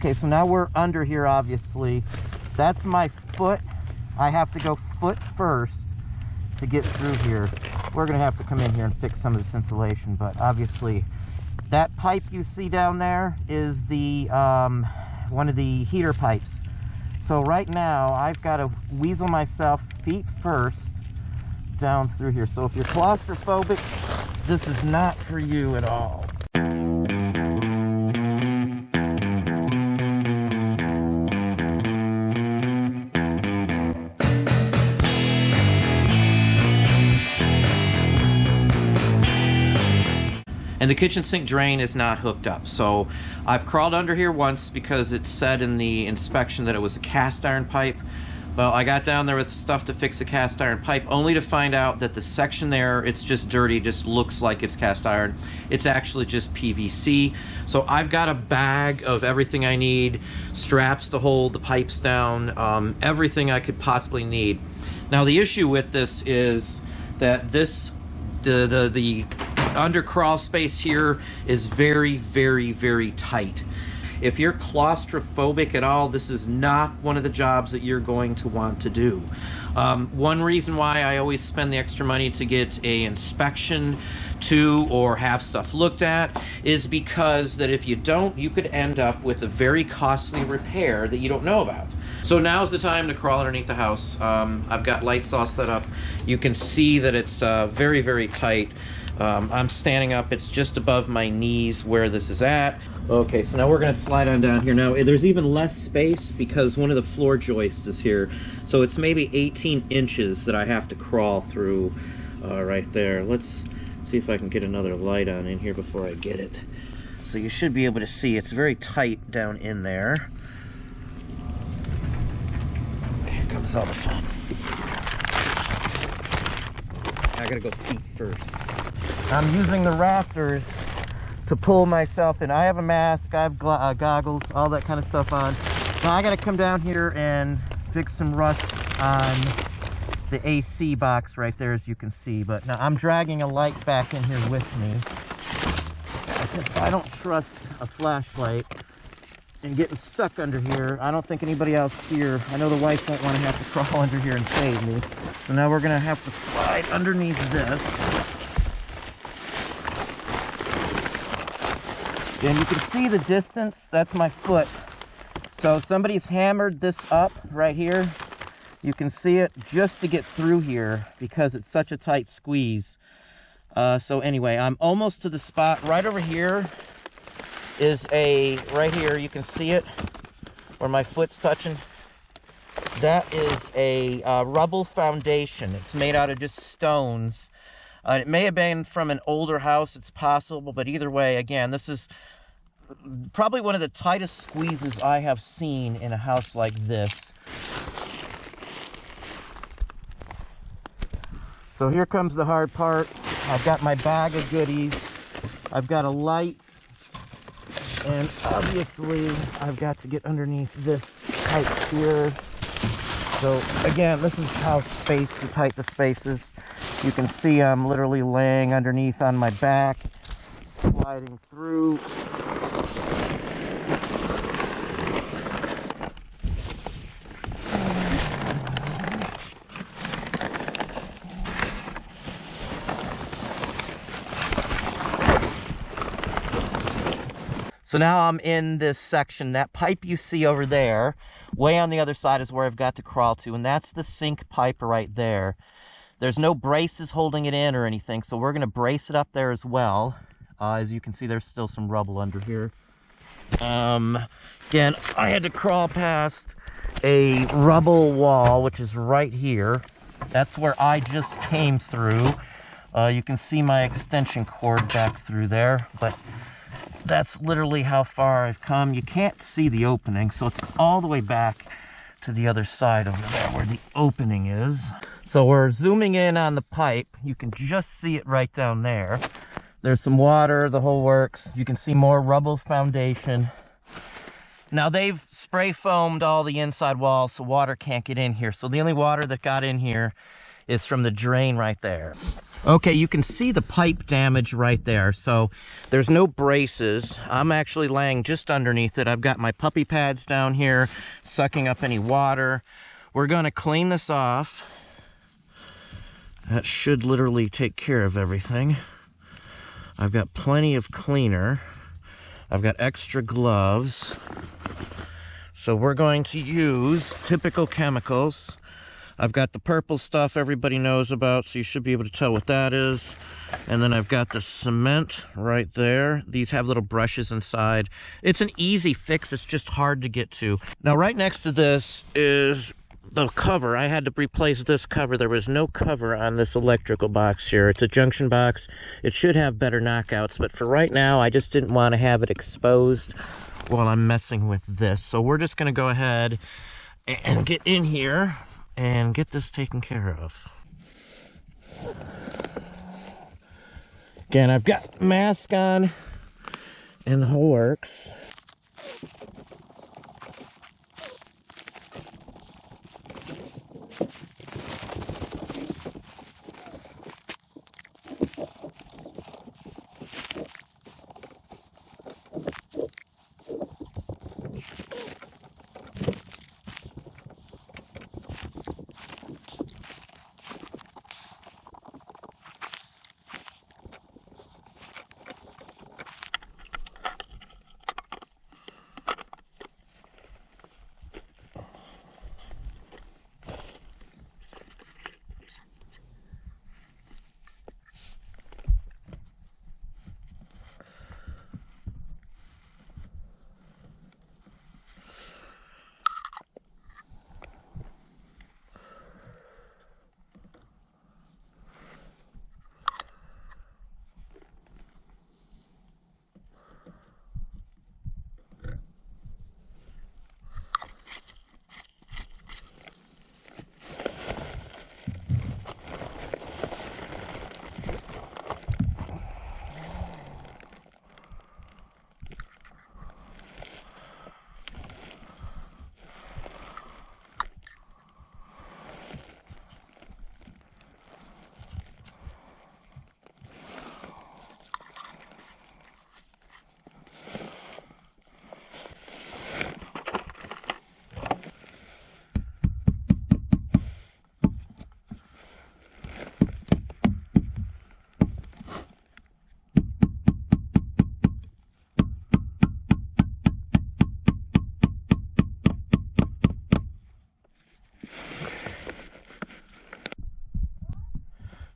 Okay, so now we're under here, obviously. That's my foot. I have to go foot first to get through here. We're gonna have to come in here and fix some of this insulation, but obviously that pipe you see down there is the one of the heater pipes. So right now I've got to weasel myself feet first down through here. So if you're claustrophobic, this is not for you at all. And the kitchen sink drain is not hooked up. So I've crawled under here once because it said in the inspection that it was a cast iron pipe. Well, I got down there with stuff to fix the cast iron pipe, only to find out that the section there, it's just dirty, just looks like it's cast iron. It's actually just PVC. So I've got a bag of everything I need, straps to hold the pipes down, everything I could possibly need. Now the issue with this is that this, the under crawl space here is very, very, very tight. If you're claustrophobic at all, this is not one of the jobs that you're going to want to do. One reason why I always spend the extra money to get a inspection to or have stuff looked at is because that if you don't, you could end up with a very costly repair that you don't know about. So now's the time to crawl underneath the house. I've got lights all set up. You can see that it's very, very tight. I'm standing up, it's just above my knees where this is at. Okay, so now we're gonna slide on down here. Now, there's even less space because one of the floor joists is here. So it's maybe 18 inches that I have to crawl through right there. Let's see if I can get another light on in here before I get it. So you should be able to see, it's very tight down in there. Here comes all the fun. I gotta go feet first. I'm using the rafters to pull myself in. I have a mask, I have goggles, all that kind of stuff on. Now I gotta come down here and fix some rust on the AC box right there, as you can see. But now I'm dragging a light back in here with me because I don't trust a flashlight and getting stuck under here. I don't think anybody else here, I know the wife won't want to have to crawl under here and save me. So now we're gonna have to slide underneath this. And you can see the distance, that's my foot. So somebody's hammered this up right here. You can see it just to get through here because it's such a tight squeeze. So anyway, I'm almost to the spot. Right over here is right here, you can see it where my foot's touching. That is a rubble foundation. It's made out of just stones. It may have been from an older house, it's possible, but either way, again, this is probably one of the tightest squeezes I have seen in a house like this. So here comes the hard part. I've got my bag of goodies. I've got a light. And obviously, I've got to get underneath this pipe here. So again, this is how tight the space is. You can see I'm literally laying underneath on my back, sliding through. So now I'm in this section. That pipe you see over there, way on the other side is where I've got to crawl to, and that's the sink pipe right there. There's no braces holding it in or anything, so we're going to brace it up there as well. As you can see, there's still some rubble under here. Again, I had to crawl past a rubble wall, which is right here. That's where I just came through. You can see my extension cord back through there, but that's literally how far I've come. You can't see the opening, so it's all the way back to the other side over there where the opening is. So we're zooming in on the pipe. You can just see it right down there. There's some water, the whole works. You can see more rubble foundation. Now they've spray foamed all the inside walls so water can't get in here. So the only water that got in here is from the drain right there. Okay, you can see the pipe damage right there. So there's no braces. I'm actually laying just underneath it. I've got my puppy pads down here, sucking up any water. We're gonna clean this off. That should literally take care of everything. I've got plenty of cleaner. I've got extra gloves. So we're going to use typical chemicals. I've got the purple stuff everybody knows about, so you should be able to tell what that is. And then I've got the cement right there. These have little brushes inside. It's an easy fix, it's just hard to get to. Now right next to this is the cover. I had to replace this cover. There was no cover on this electrical box here. It's a junction box. It should have better knockouts, but for right now, I just didn't want to have it exposed while I'm messing with this. So we're just gonna go ahead and get in here and get this taken care of. Again, I've got mask on and the whole works.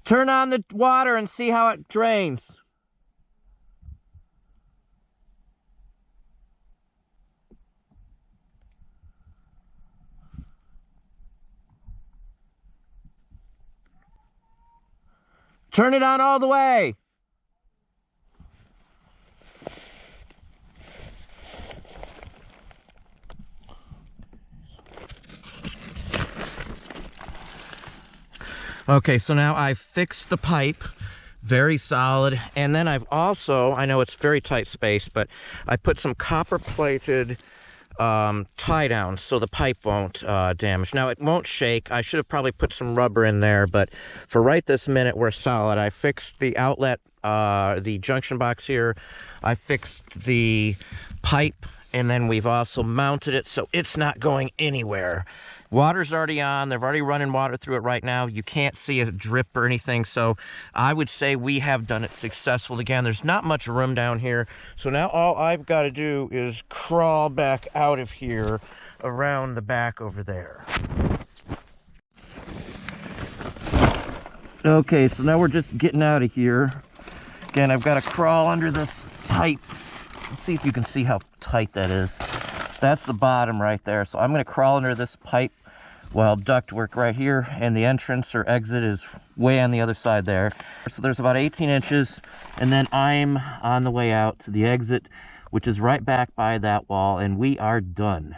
Turn on the water and see how it drains. Turn it on all the way. Okay, so now I've fixed the pipe, very solid, and then I've also, I know it's very tight space, but I put some copper-plated tie downs so the pipe won't damage. Now, it won't shake. I should have probably put some rubber in there, but for right this minute, we're solid. I fixed the outlet, the junction box here. I fixed the pipe, and then we've also mounted it so it's not going anywhere. Water's already on. They're already running water through it right now. You can't see a drip or anything, so I would say we have done it successful. Again, there's not much room down here, so now all I've got to do is crawl back out of here around the back over there. Okay, so now we're just getting out of here. Again, I've got to crawl under this pipe. Let's see if you can see how tight that is. That's the bottom right there, so I'm going to crawl under this pipe. Well, ductwork right here, and the entrance or exit is way on the other side there. So there's about 18 inches, and then I'm on the way out to the exit, which is right back by that wall, and we are done.